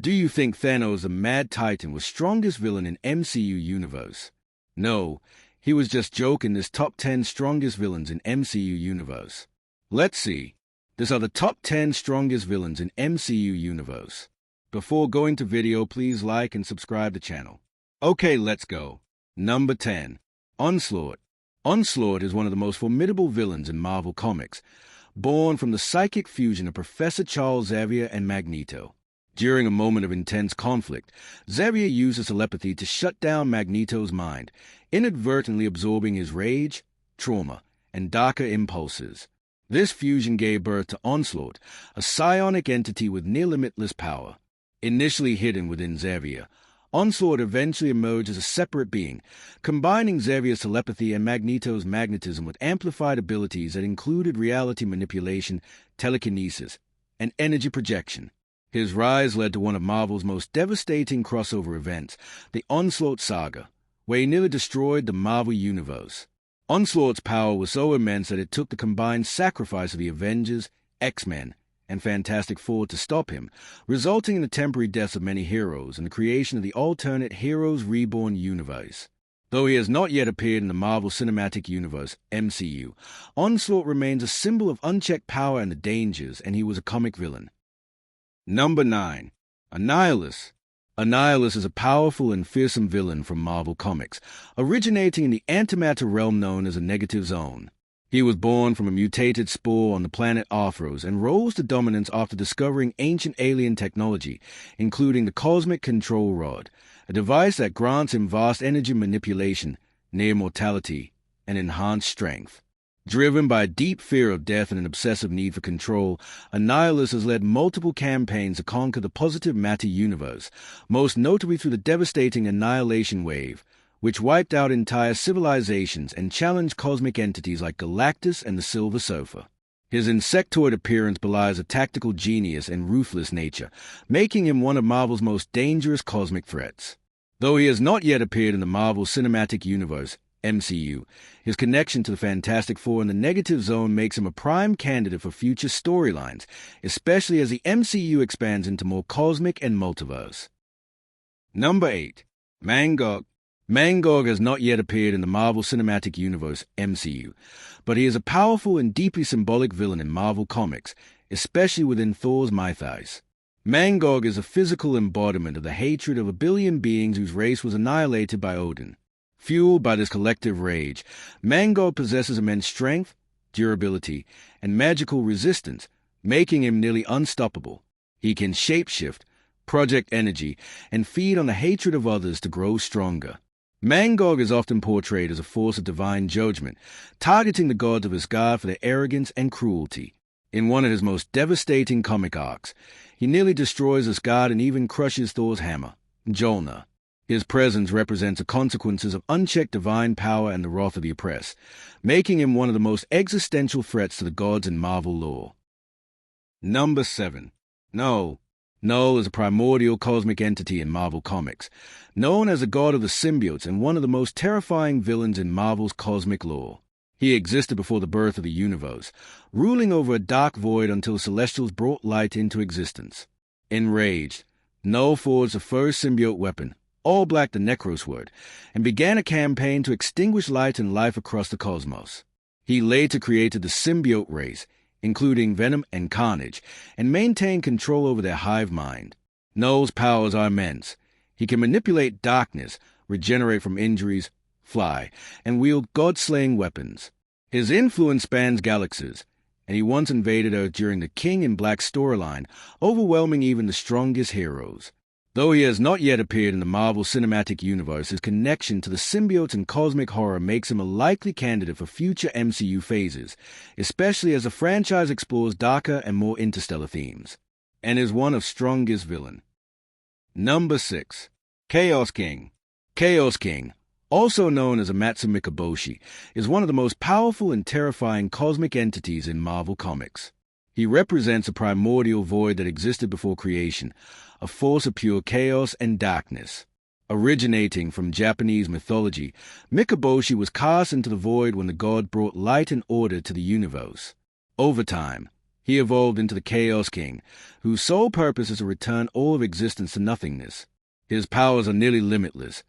Do you think Thanos, the Mad Titan, was strongest villain in MCU universe? No, he was just joking this top 10 strongest villains in MCU universe. Let's see. These are the top 10 strongest villains in MCU universe. Before going to video, please like and subscribe the channel. Okay, let's go. Number 10. Onslaught. Onslaught is one of the most formidable villains in Marvel Comics, born from the psychic fusion of Professor Charles Xavier and Magneto. During a moment of intense conflict, Xavier uses telepathy to shut down Magneto's mind, inadvertently absorbing his rage, trauma, and darker impulses. This fusion gave birth to Onslaught, a psionic entity with near-limitless power. Initially hidden within Xavier, Onslaught eventually emerged as a separate being, combining Xavier's telepathy and Magneto's magnetism with amplified abilities that included reality manipulation, telekinesis, and energy projection. His rise led to one of Marvel's most devastating crossover events, the Onslaught Saga, where he nearly destroyed the Marvel Universe. Onslaught's power was so immense that it took the combined sacrifice of the Avengers, X-Men, and Fantastic Four to stop him, resulting in the temporary deaths of many heroes and the creation of the alternate Heroes Reborn universe. Though he has not yet appeared in the Marvel Cinematic Universe, MCU, Onslaught remains a symbol of unchecked power and the dangers, and he was a comic villain. Number 9. Annihilus. Annihilus is a powerful and fearsome villain from Marvel Comics, originating in the antimatter realm known as a negative zone. He was born from a mutated spore on the planet Arthros and rose to dominance after discovering ancient alien technology, including the Cosmic Control Rod, a device that grants him vast energy manipulation, near mortality, and enhanced strength. Driven by a deep fear of death and an obsessive need for control, Annihilus has led multiple campaigns to conquer the positive matter universe, most notably through the devastating Annihilation Wave, which wiped out entire civilizations and challenged cosmic entities like Galactus and the Silver Surfer. His insectoid appearance belies a tactical genius and ruthless nature, making him one of Marvel's most dangerous cosmic threats. Though he has not yet appeared in the Marvel Cinematic Universe, MCU, his connection to the Fantastic Four and the Negative Zone makes him a prime candidate for future storylines, especially as the MCU expands into more cosmic and multiverse. Number 8. Mangog. Mangog has not yet appeared in the Marvel Cinematic Universe, MCU, but he is a powerful and deeply symbolic villain in Marvel Comics, especially within Thor's mythos. Mangog is a physical embodiment of the hatred of a billion beings whose race was annihilated by Odin. Fueled by this collective rage, Mangog possesses immense strength, durability, and magical resistance, making him nearly unstoppable. He can shapeshift, project energy, and feed on the hatred of others to grow stronger. Mangog is often portrayed as a force of divine judgment, targeting the gods of Asgard for their arrogance and cruelty. In one of his most devastating comic arcs, he nearly destroys Asgard and even crushes Thor's hammer, Mjolnir. His presence represents the consequences of unchecked divine power and the wrath of the oppressed, making him one of the most existential threats to the gods in Marvel lore. Number 7. Null. Null is a primordial cosmic entity in Marvel Comics, known as the god of the symbiotes and one of the most terrifying villains in Marvel's cosmic lore. He existed before the birth of the universe, ruling over a dark void until Celestials brought light into existence. Enraged, Null forged the first symbiote weapon, All Black the Necrosword, and began a campaign to extinguish light and life across the cosmos. He later created the symbiote race, including Venom and Carnage, and maintained control over their hive mind. Null's powers are immense. He can manipulate darkness, regenerate from injuries, fly, and wield god-slaying weapons. His influence spans galaxies, and he once invaded Earth during the King in Black storyline, overwhelming even the strongest heroes. Though he has not yet appeared in the Marvel Cinematic Universe, his connection to the symbiotes and cosmic horror makes him a likely candidate for future MCU phases, especially as the franchise explores darker and more interstellar themes, and is one of strongest villain. Number 6. Chaos King. Chaos King, also known as Amatsu Mikaboshi, is one of the most powerful and terrifying cosmic entities in Marvel Comics. He represents a primordial void that existed before creation, a force of pure chaos and darkness. Originating from Japanese mythology, Mikaboshi was cast into the void when the god brought light and order to the universe. Over time, He evolved into the Chaos King, whose sole purpose is to return all of existence to nothingness. His powers are nearly limitless.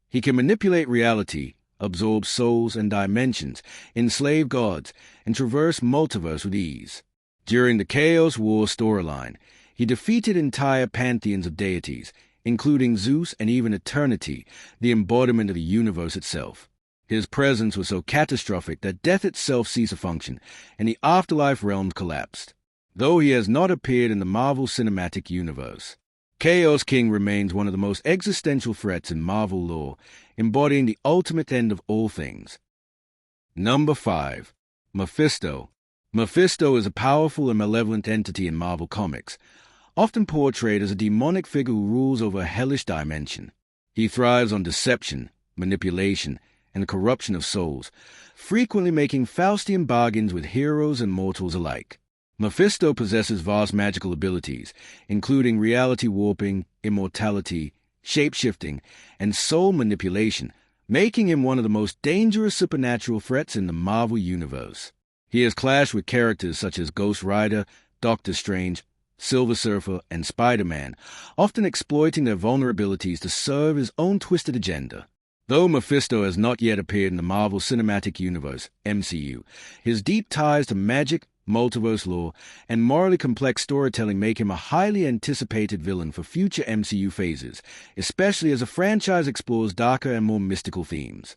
He can manipulate reality, absorb souls and dimensions, enslave gods, and traverse multiverse with ease. During the Chaos War storyline, he defeated entire pantheons of deities, including Zeus and even Eternity, the embodiment of the universe itself. His presence was so catastrophic that death itself ceased to function, and the afterlife realms collapsed. Though he has not appeared in the Marvel Cinematic Universe, Chaos King remains one of the most existential threats in Marvel lore, embodying the ultimate end of all things. Number 5. Mephisto. Mephisto is a powerful and malevolent entity in Marvel Comics, often portrayed as a demonic figure who rules over a hellish dimension. He thrives on deception, manipulation, and the corruption of souls, frequently making Faustian bargains with heroes and mortals alike. Mephisto possesses vast magical abilities, including reality warping, immortality, shape-shifting, and soul manipulation, making him one of the most dangerous supernatural threats in the Marvel Universe. He has clashed with characters such as Ghost Rider, Doctor Strange, Silver Surfer, and Spider-Man, often exploiting their vulnerabilities to serve his own twisted agenda. Though Mephisto has not yet appeared in the Marvel Cinematic Universe, MCU, his deep ties to magic, multiverse lore, and morally complex storytelling make him a highly anticipated villain for future MCU phases, especially as the franchise explores darker and more mystical themes.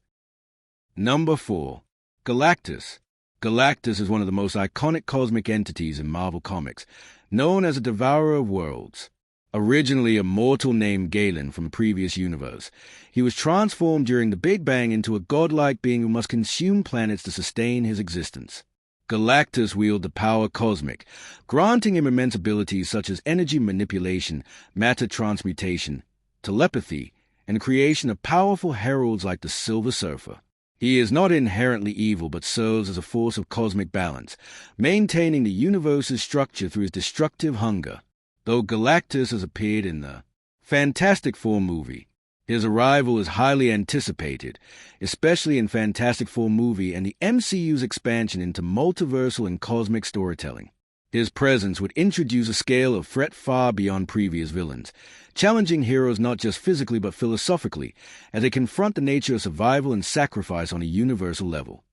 Number 4. Galactus. Galactus is one of the most iconic cosmic entities in Marvel Comics, known as a devourer of worlds. Originally a mortal named Galen from a previous universe, he was transformed during the Big Bang into a godlike being who must consume planets to sustain his existence. Galactus wielded the power cosmic, granting him immense abilities such as energy manipulation, matter transmutation, telepathy, and creation of powerful heralds like the Silver Surfer. He is not inherently evil but serves as a force of cosmic balance, maintaining the universe's structure through his destructive hunger. Though Galactus has appeared in the Fantastic Four movie, his arrival is highly anticipated, especially in Fantastic Four movie and the MCU's expansion into multiversal and cosmic storytelling. His presence would introduce a scale of threat far beyond previous villains, challenging heroes not just physically but philosophically, as they confront the nature of survival and sacrifice on a universal level.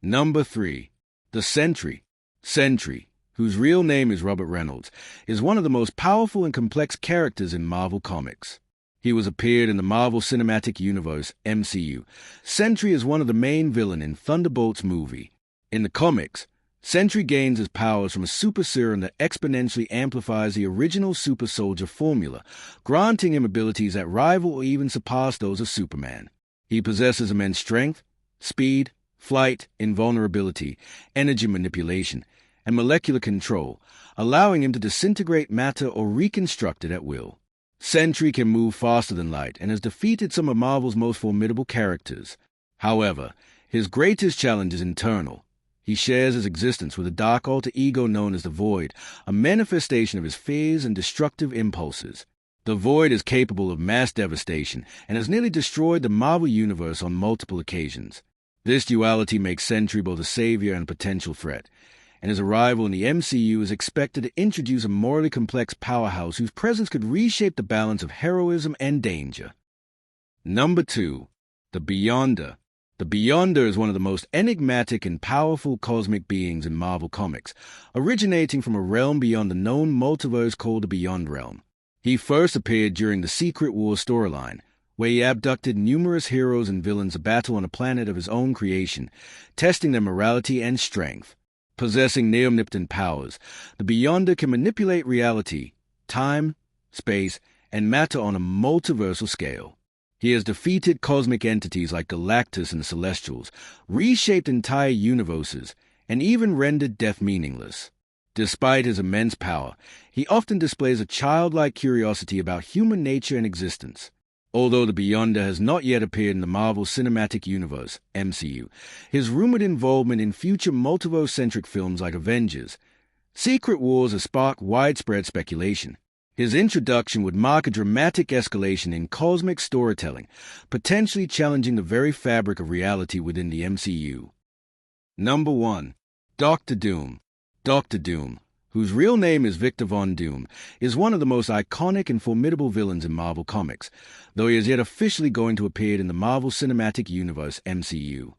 Number 3. The Sentry. Sentry, whose real name is Robert Reynolds, is one of the most powerful and complex characters in Marvel Comics. He was appeared in the Marvel Cinematic Universe, MCU. Sentry is one of the main villains in Thunderbolts movie. In the comics, Sentry gains his powers from a super serum that exponentially amplifies the original super soldier formula, granting him abilities that rival or even surpass those of Superman. He possesses immense strength, speed, flight, invulnerability, energy manipulation, and molecular control, allowing him to disintegrate matter or reconstruct it at will. Sentry can move faster than light and has defeated some of Marvel's most formidable characters. However, his greatest challenge is internal. He shares his existence with a dark alter ego known as the Void, a manifestation of his fears and destructive impulses. The Void is capable of mass devastation and has nearly destroyed the Marvel Universe on multiple occasions. This duality makes Sentry both a savior and a potential threat, and his arrival in the MCU is expected to introduce a morally complex powerhouse whose presence could reshape the balance of heroism and danger. Number 2. The Beyonder. The Beyonder is one of the most enigmatic and powerful cosmic beings in Marvel Comics, originating from a realm beyond the known multiverse called the Beyond Realm. He first appeared during the Secret War storyline, where he abducted numerous heroes and villains to battle on a planet of his own creation, testing their morality and strength. Possessing near-omnipotent powers, the Beyonder can manipulate reality, time, space, and matter on a multiversal scale. He has defeated cosmic entities like Galactus and the Celestials, reshaped entire universes, and even rendered death meaningless. Despite his immense power, he often displays a childlike curiosity about human nature and existence. Although the Beyonder has not yet appeared in the Marvel Cinematic Universe, MCU, his rumored involvement in future multiverse-centric films like Avengers, Secret Wars has sparked widespread speculation. His introduction would mark a dramatic escalation in cosmic storytelling, potentially challenging the very fabric of reality within the MCU. Number 1. Doctor Doom. Dr. Doom, whose real name is Victor Von Doom, is one of the most iconic and formidable villains in Marvel Comics, though he is yet officially going to appear in the Marvel Cinematic Universe MCU.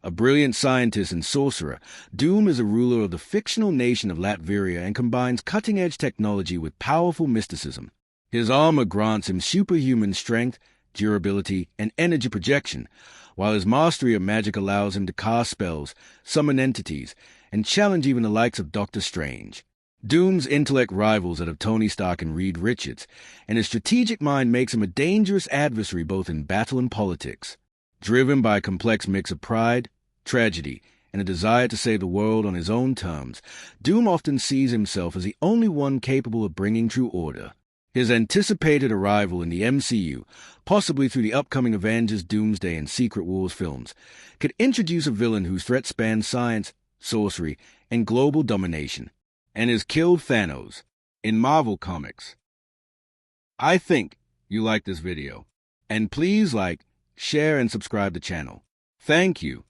A brilliant scientist and sorcerer, Doom is a ruler of the fictional nation of Latveria and combines cutting-edge technology with powerful mysticism. His armor grants him superhuman strength, durability, and energy projection, while his mastery of magic allows him to cast spells, summon entities, and challenge even the likes of Doctor Strange. Doom's intellect rivals that of Tony Stark and Reed Richards, and his strategic mind makes him a dangerous adversary both in battle and politics. Driven by a complex mix of pride, tragedy, and a desire to save the world on his own terms, Doom often sees himself as the only one capable of bringing true order. His anticipated arrival in the MCU, possibly through the upcoming Avengers, Doomsday, and Secret Wars films, could introduce a villain whose threat spans science, sorcery, and global domination, and has killed Thanos in Marvel Comics. I think you liked this video, and please like, share, and subscribe to the channel. Thank you.